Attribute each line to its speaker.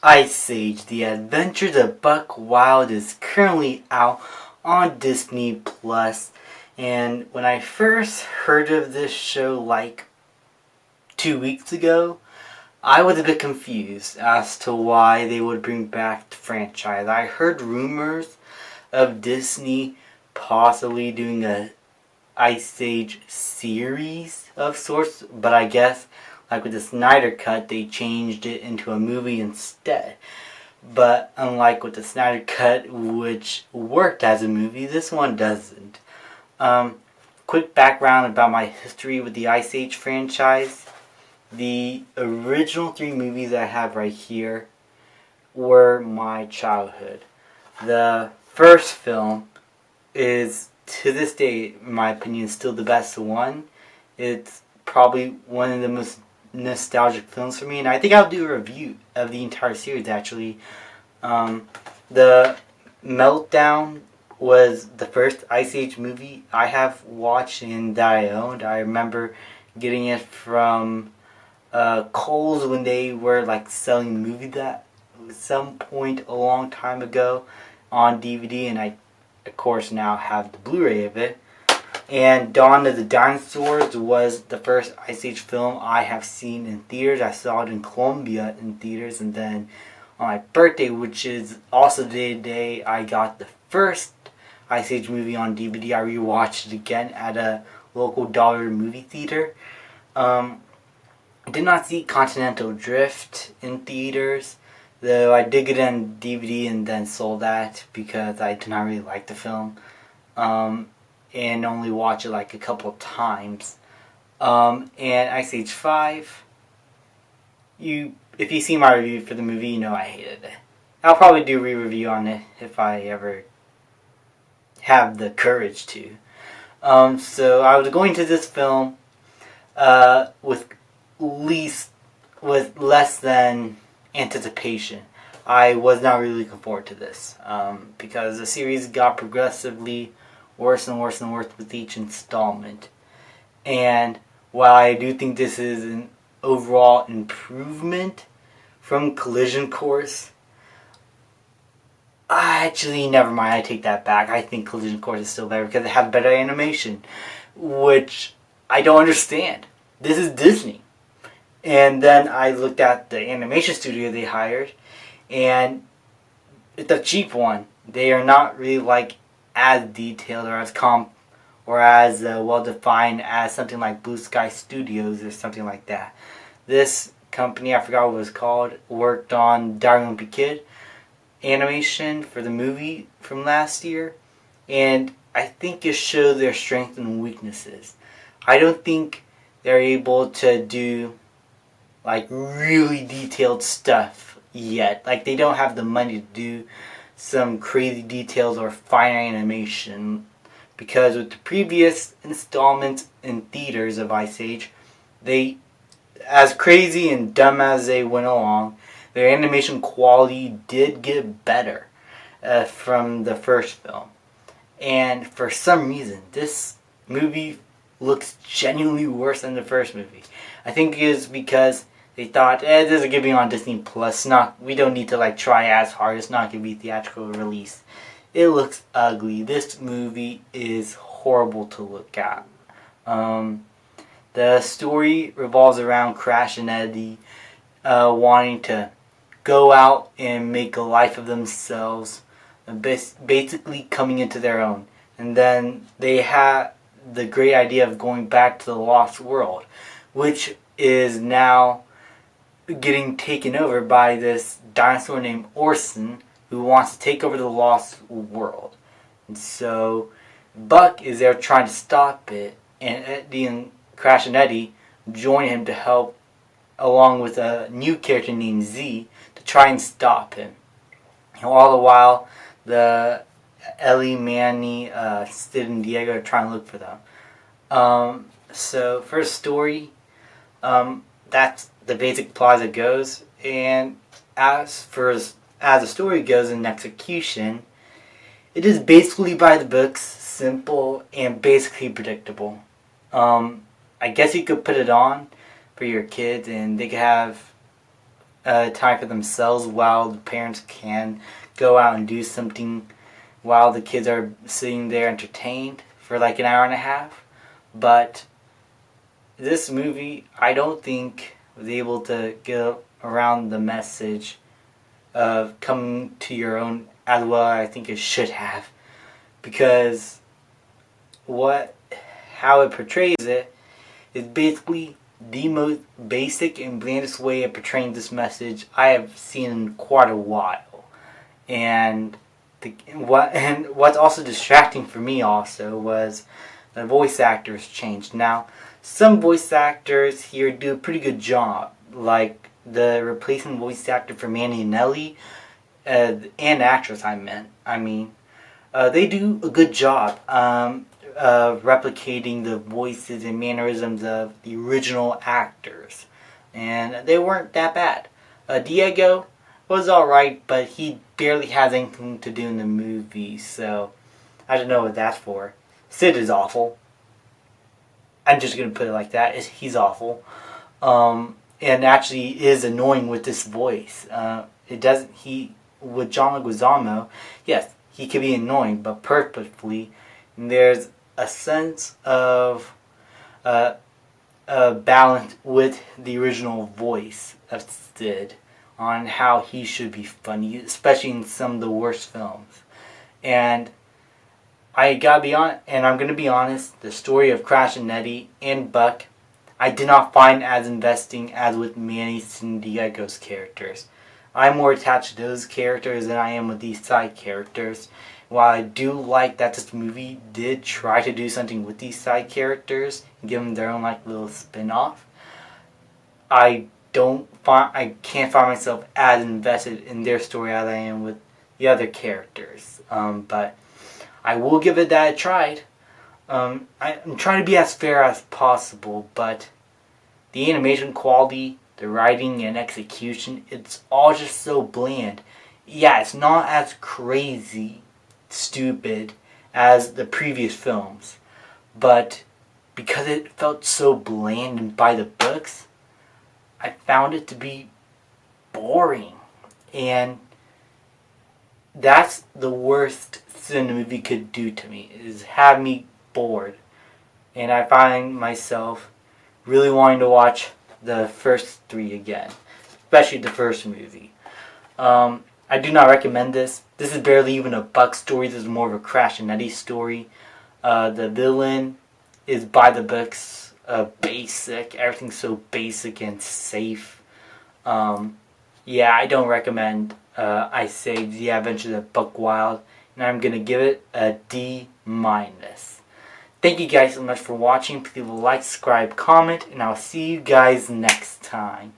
Speaker 1: Ice Age: The Adventures of Buck Wild is currently out on Disney Plus. And when I first heard of this show like 2 weeks ago, I was a bit confused as to why they would bring back the franchise. I heard rumors of Disney possibly doing a Ice Age series of sorts, but I guess like with the Snyder Cut, they changed it into a movie instead. But unlike with the Snyder Cut, which worked as a movie, this one doesn't. Quick background about my history with the Ice Age franchise. The original three movies I have right here were my childhood. The first film is, to this day, in my opinion, still the best one. It's probably one of the most nostalgic films for me, and I think I'll do a review of the entire series actually. The Meltdown was the first Ice Age movie I have watched and that I owned. I remember getting it from Kohl's when they were like selling movies at some point a long time ago on DVD, and I of course now have the Blu-ray of it. And Dawn of the Dinosaurs was the first Ice Age film I have seen in theaters. I saw it in Columbia in theaters, and then on my birthday, which is also the day I got the first Ice Age movie on DVD, I rewatched it again at a local dollar movie theater. I did not see Continental Drift in theaters, though I did get it on DVD and then sold that because I did not really like the film. And only watch it like a couple of times. And Ice Age 5, if you see my review for the movie, you know I hated it. I'll probably do a re-review on it if I ever have the courage to. So I was going to this film with less than anticipation. I was not really looking forward to this because the series got progressively worse and worse and worse with each installment. And while I do think this is an overall improvement from Collision Course, never mind, I take that back. I think Collision Course is still better because it has better animation, which I don't understand. This is Disney. And then I looked at the animation studio they hired, and it's a cheap one. They are not really like as detailed or as well defined as something like Blue Sky Studios or something like that. This company, I forgot what it was called, worked on Diary of a Wimpy Kid animation for the movie from last year, and I think it shows their strengths and weaknesses. I don't think they're able to do like really detailed stuff yet. Like they don't have the money to do some crazy details or fine animation, because with the previous installments in theaters of Ice Age, they, as crazy and dumb as they went along, their animation quality did get better from the first film. And for some reason, this movie looks genuinely worse than the first movie. I think it is because they thought, this is going to be on Disney Plus. We don't need to like try as hard. It's not going to be theatrical release. It looks ugly. This movie is horrible to look at. The story revolves around Crash and Eddie wanting to go out and make a life of themselves, basically coming into their own. And then they had the great idea of going back to the Lost World, which is now getting taken over by this dinosaur named Orson, who wants to take over the Lost World. And so Buck is there trying to stop it, and Eddie and Crash and Eddie join him to help, along with a new character named Z, to try and stop him. And all the while, the Ellie, Manny, Sid, and Diego are trying to look for them. So for the story, that's the basic plot as it goes. And as the story goes in execution, it is basically by the books, simple and basically predictable. I guess you could put it on for your kids and they could have time for themselves while the parents can go out and do something while the kids are sitting there entertained for like an hour and a half. But this movie, I don't think was able to get around the message of coming to your own as well as I think it should have. Because how it portrays it is basically the most basic and blandest way of portraying this message I have seen in quite a while. And what's also distracting for me also was the voice actors changed. Now, some voice actors here do a pretty good job, like the replacement voice actor for Manny and Nelly, and actress I mean, they do a good job replicating the voices and mannerisms of the original actors, and they weren't that bad. Diego was alright, but he barely has anything to do in the movie, so I don't know what that's for. Sid is awful. I'm just gonna put it like that. He's awful, and actually is annoying with this voice. With John Leguizamo, yes, he can be annoying, but purposefully. And there's a sense of balance with the original voice of Sid on how he should be funny, especially in some of the worst films. And I'm gonna be honest, the story of Crash and Eddie and Buck, I did not find as investing as with Manny and Diego's characters. I'm more attached to those characters than I am with these side characters. While I do like that this movie did try to do something with these side characters, and give them their own like little spin-off, I can't find myself as invested in their story as I am with the other characters. But I will give it that I tried. I'm trying to be as fair as possible, but the animation quality, the writing and execution, it's all just so bland. Yeah, it's not as crazy stupid as the previous films, but because it felt so bland and by the books, I found it to be boring. And that's the worst thing the movie could do to me, is have me bored. And I find myself really wanting to watch the first three again, especially the first movie. I do not recommend this. This is barely even a Buck story. This is more of a Crash and Eddie story. The villain is by the books, basic. Everything's so basic and safe. Yeah, I don't recommend. I say The Adventures of Buck Wild, and I'm gonna give it a D-. Thank you guys so much for watching. Please like, subscribe, comment, and I'll see you guys next time.